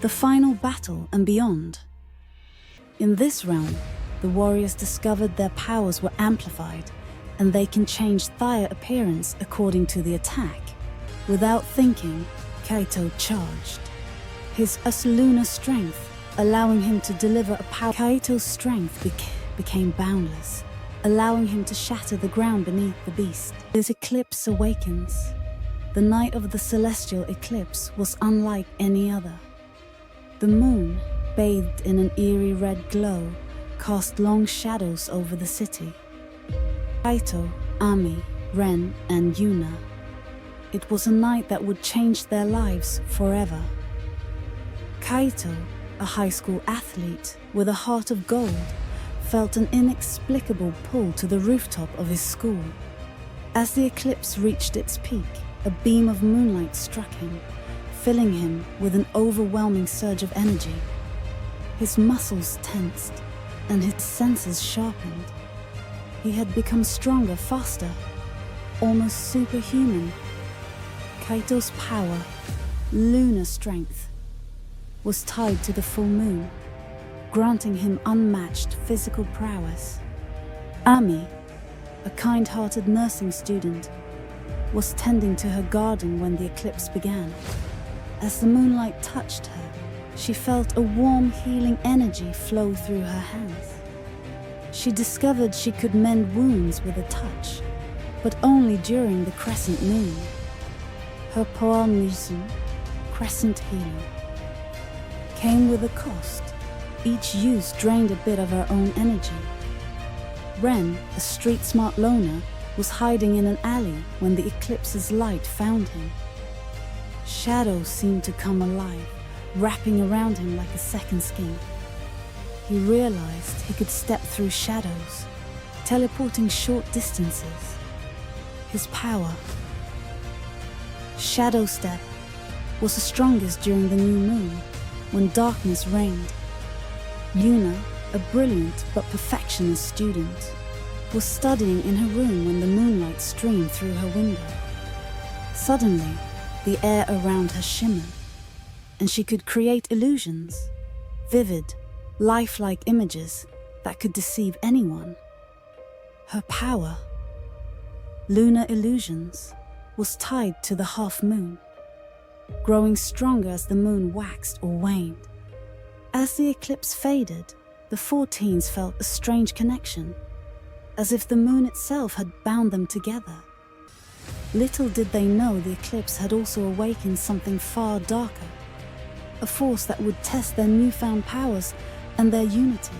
the final battle and beyond. In this realm, the warriors discovered their powers were amplified, and they can change their appearance according to the attack. Without thinking, Kaito charged. His Lunar Strength, allowing him to deliver a power. Kaito's strength became boundless, allowing him to shatter the ground beneath the beast. His eclipse awakens. The night of the celestial eclipse was unlike any other. The moon, bathed in an eerie red glow, cast long shadows over the city. Kaito, Ami, Ren, and Yuna. It was a night that would change their lives forever. Kaito, a high school athlete with a heart of gold, felt an inexplicable pull to the rooftop of his school. As the eclipse reached its peak, a beam of moonlight struck him, filling him with an overwhelming surge of energy. His muscles tensed, and his senses sharpened. He had become stronger, faster, almost superhuman. Kaito's power, Lunar Strength, was tied to the full moon, granting him unmatched physical prowess. Ami, a kind-hearted nursing student, was tending to her garden when the eclipse began. As the moonlight touched her, she felt a warm, healing energy flow through her hands. She discovered she could mend wounds with a touch, but only during the crescent moon. Her mission, Crescent Healing, came with a cost. Each use drained a bit of her own energy. Ren, a street-smart loner, was hiding in an alley when the eclipse's light found him. Shadows seemed to come alive, wrapping around him like a second skin. He realized he could step through shadows, teleporting short distances. His power, Shadow Step, was the strongest during the new moon, when darkness reigned. Yuna, a brilliant but perfectionist student, was studying in her room when the moonlight streamed through her window. Suddenly, the air around her shimmered, and she could create illusions, vivid, lifelike images that could deceive anyone. Her power, Lunar Illusions, was tied to the half moon, growing stronger as the moon waxed or waned. As the eclipse faded, the four teens felt a strange connection, as if the moon itself had bound them together. Little did they know the eclipse had also awakened something far darker, a force that would test their newfound powers and their unity.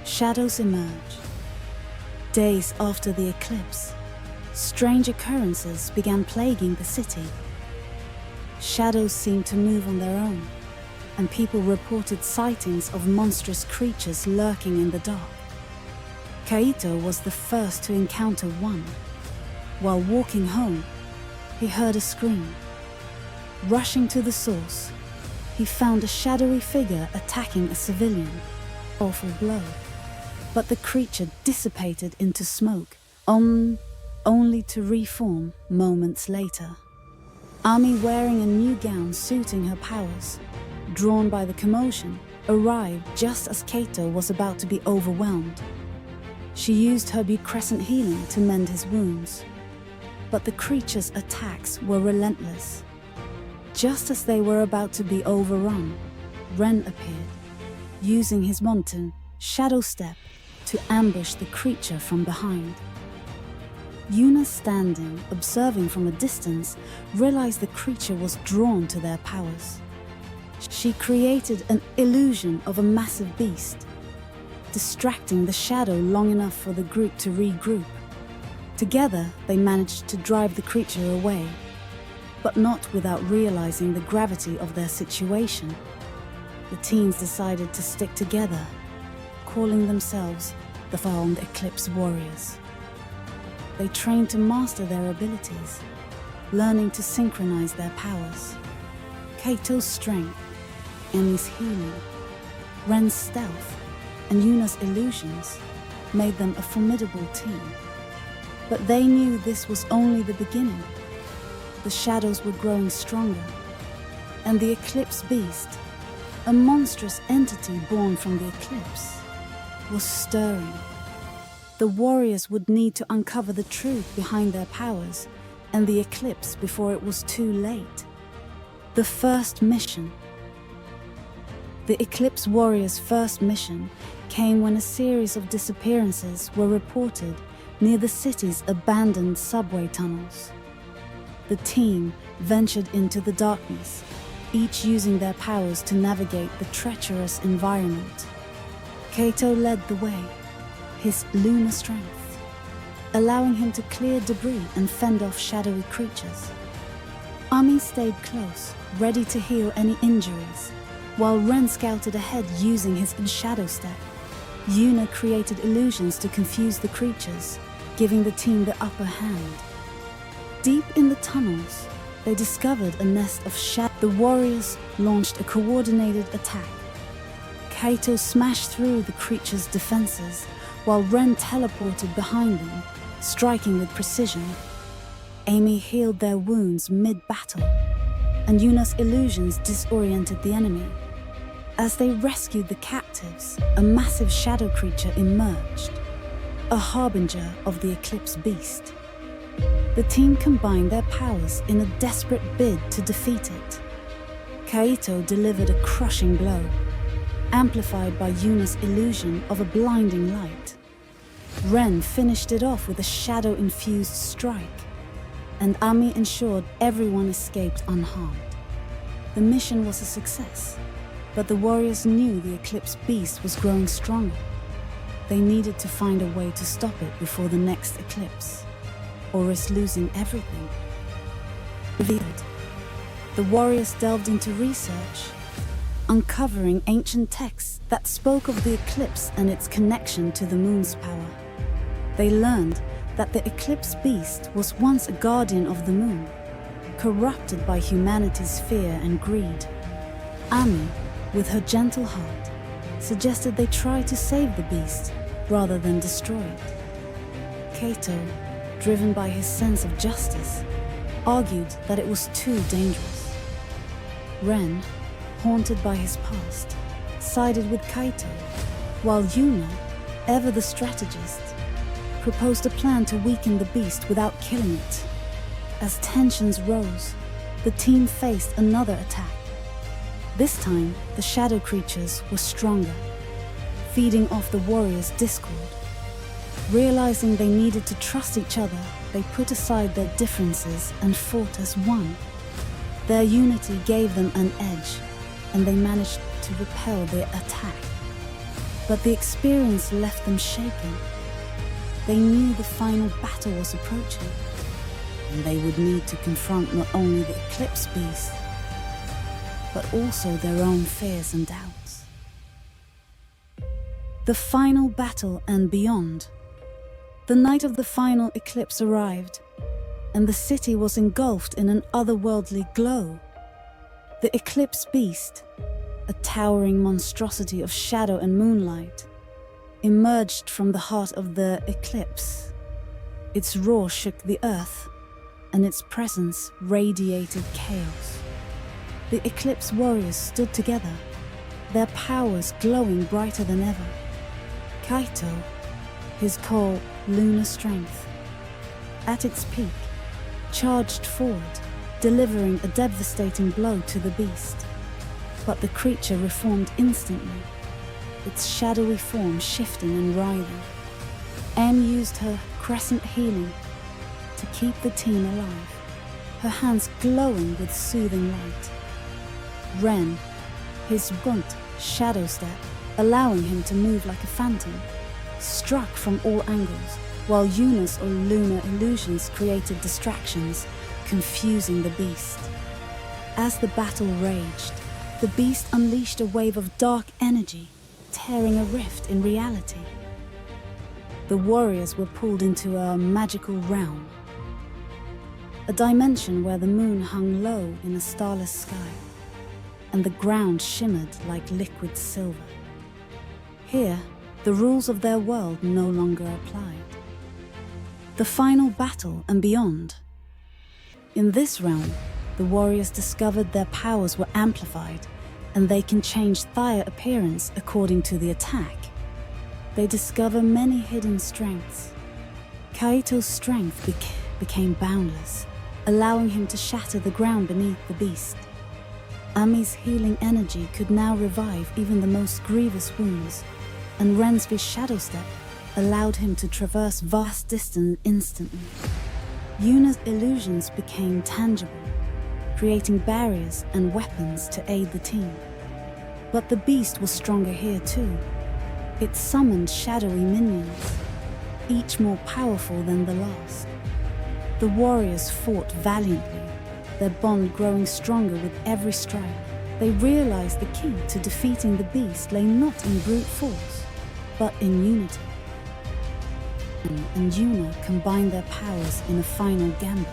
Shadows emerged. Days after the eclipse, strange occurrences began plaguing the city. Shadows seemed to move on their own, and people reported sightings of monstrous creatures lurking in the dark. Kaito was the first to encounter one. While walking home, he heard a scream. Rushing to the source, he found a shadowy figure attacking a civilian. Awful blow. But the creature dissipated into smoke, only to reform moments later. Ami, wearing a new gown suiting her powers, drawn by the commotion, arrived just as Kaito was about to be overwhelmed. She used her Crescent Healing to mend his wounds, but the creature's attacks were relentless. Just as they were about to be overrun, Ren appeared, using his wanton Shadow Step to ambush the creature from behind. Yuna, standing, observing from a distance, realized the creature was drawn to their powers. She created an illusion of a massive beast, distracting the shadow long enough for the group to regroup. Together, they managed to drive the creature away, but not without realizing the gravity of their situation. The teens decided to stick together, calling themselves the formed Eclipse Warriors. They trained to master their abilities, learning to synchronize their powers. Kaito's strength, Ami's healing, Ren's stealth, and Yuna's illusions made them a formidable team. But they knew this was only the beginning. The shadows were growing stronger. and the Eclipse Beast, a monstrous entity born from the eclipse, was stirring. The warriors would need to uncover the truth behind their powers and the eclipse before it was too late. The first mission. The Eclipse Warriors' first mission came when a series of disappearances were reported near the city's abandoned subway tunnels. The team ventured into the darkness, each using their powers to navigate the treacherous environment. Kaito led the way, his Lunar Strength, allowing him to clear debris and fend off shadowy creatures. Ami stayed close, ready to heal any injuries, while Ren scouted ahead using his shadow step. Yuna created illusions to confuse the creatures, giving the team the upper hand. Deep in the tunnels, they discovered a nest of shadows. The warriors launched a coordinated attack. Kaito smashed through the creatures' defenses, while Ren teleported behind them, striking with precision. Amy healed their wounds mid-battle, and Yuna's illusions disoriented the enemy. As they rescued the captives, a massive shadow creature emerged, a harbinger of the Eclipse Beast. The team combined their powers in a desperate bid to defeat it. Kaito delivered a crushing blow, amplified by Yuna's illusion of a blinding light. Ren finished it off with a shadow-infused strike, and Ami ensured everyone escaped unharmed. The mission was a success, but the warriors knew the Eclipse Beast was growing stronger. They needed to find a way to stop it before the next eclipse, or risk losing everything. Revealed. The warriors delved into research, uncovering ancient texts that spoke of the eclipse and its connection to the moon's power. They learned that the Eclipse Beast was once a guardian of the moon, corrupted by humanity's fear and greed. Ami, with her gentle heart, suggested they try to save the beast rather than destroy it. Kaito, driven by his sense of justice, argued that it was too dangerous. Ren, haunted by his past, sided with Kaito, while Yuna, ever the strategist, proposed a plan to weaken the beast without killing it. As tensions rose, the team faced another attack. This time, the shadow creatures were stronger, feeding off the warriors' discord. Realizing they needed to trust each other, they put aside their differences and fought as one. Their unity gave them an edge, and they managed to repel their attack. But the experience left them shaken. They knew the final battle was approaching, and they would need to confront not only the Eclipse Beast, but also their own fears and doubts. The final battle and beyond. The night of the final eclipse arrived, and the city was engulfed in an otherworldly glow. The Eclipse Beast, a towering monstrosity of shadow and moonlight, emerged from the heart of the eclipse. Its roar shook the earth, and its presence radiated chaos. The Eclipse Warriors stood together, their powers glowing brighter than ever. Kaito, his call Lunar Strength, at its peak, charged forward, delivering a devastating blow to the beast. But the creature reformed instantly, its shadowy form shifting and writhing. Em used her Crescent Healing to keep the team alive, her hands glowing with soothing light. Ren, his gaunt shadow step, allowing him to move like a phantom, struck from all angles, while Yuna's or Lunar Illusions created distractions, confusing the beast. As the battle raged, the beast unleashed a wave of dark energy, tearing a rift in reality. The warriors were pulled into a magical realm, a dimension where the moon hung low in a starless sky, and the ground shimmered like liquid silver. Here, the rules of their world no longer applied. The final battle and beyond. In this realm, the warriors discovered their powers were amplified, and they can change fire appearance according to the attack. They discover many hidden strengths. Kaito's strength became boundless, allowing him to shatter the ground beneath the beast. Ami's healing energy could now revive even the most grievous wounds, and Rensby's shadow step allowed him to traverse vast distance instantly. Yuna's illusions became tangible, creating barriers and weapons to aid the team. But the beast was stronger here too. It summoned shadowy minions, each more powerful than the last. The warriors fought valiantly, their bond growing stronger with every strike. They realized the key to defeating the beast lay not in brute force, but in unity. And Yuna combined their powers in a final gambit.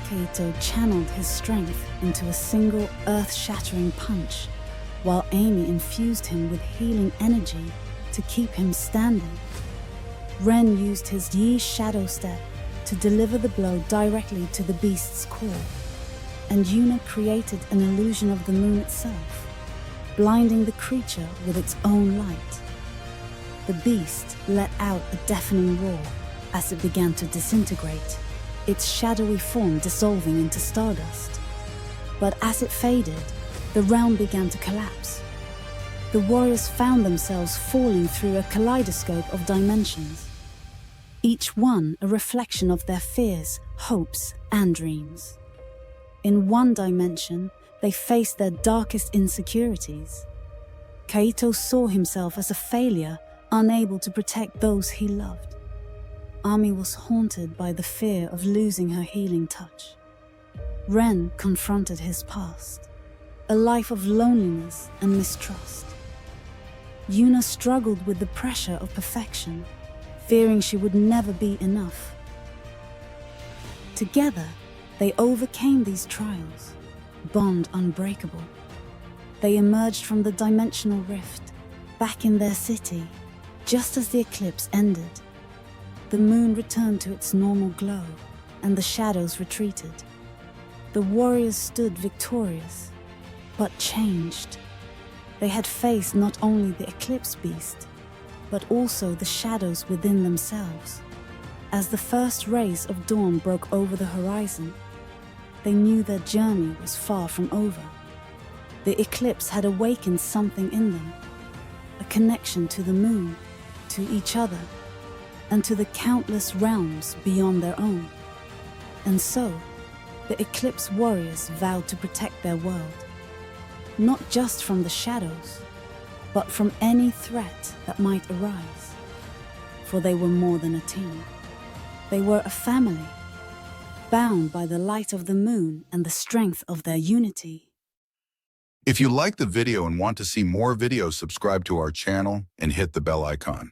Kaito channeled his strength into a single earth-shattering punch, while Amy infused him with healing energy to keep him standing. Ren used his Yi shadow step to deliver the blow directly to the beast's core, and Yuna created an illusion of the moon itself, blinding the creature with its own light. The beast let out a deafening roar as it began to disintegrate, its shadowy form dissolving into stardust. But as it faded, the realm began to collapse. The warriors found themselves falling through a kaleidoscope of dimensions, each one a reflection of their fears, hopes, and dreams. In one dimension, they faced their darkest insecurities. Kaito saw himself as a failure, unable to protect those he loved. Ami was haunted by the fear of losing her healing touch. Ren confronted his past, a life of loneliness and mistrust. Yuna struggled with the pressure of perfection, fearing she would never be enough. Together, they overcame these trials, bond unbreakable. They emerged from the dimensional rift, back in their city, just as the eclipse ended. The moon returned to its normal glow, and the shadows retreated. The warriors stood victorious, but changed. They had faced not only the Eclipse Beast, but also the shadows within themselves. As the first rays of dawn broke over the horizon, they knew their journey was far from over. The eclipse had awakened something in them, a connection to the moon, to each other, and to the countless realms beyond their own. And so, the Eclipse Warriors vowed to protect their world, not just from the shadows, but from any threat that might arise. For they were more than a team. They were a family, bound by the light of the moon and the strength of their unity. If you like the video and want to see more videos, subscribe to our channel and hit the bell icon.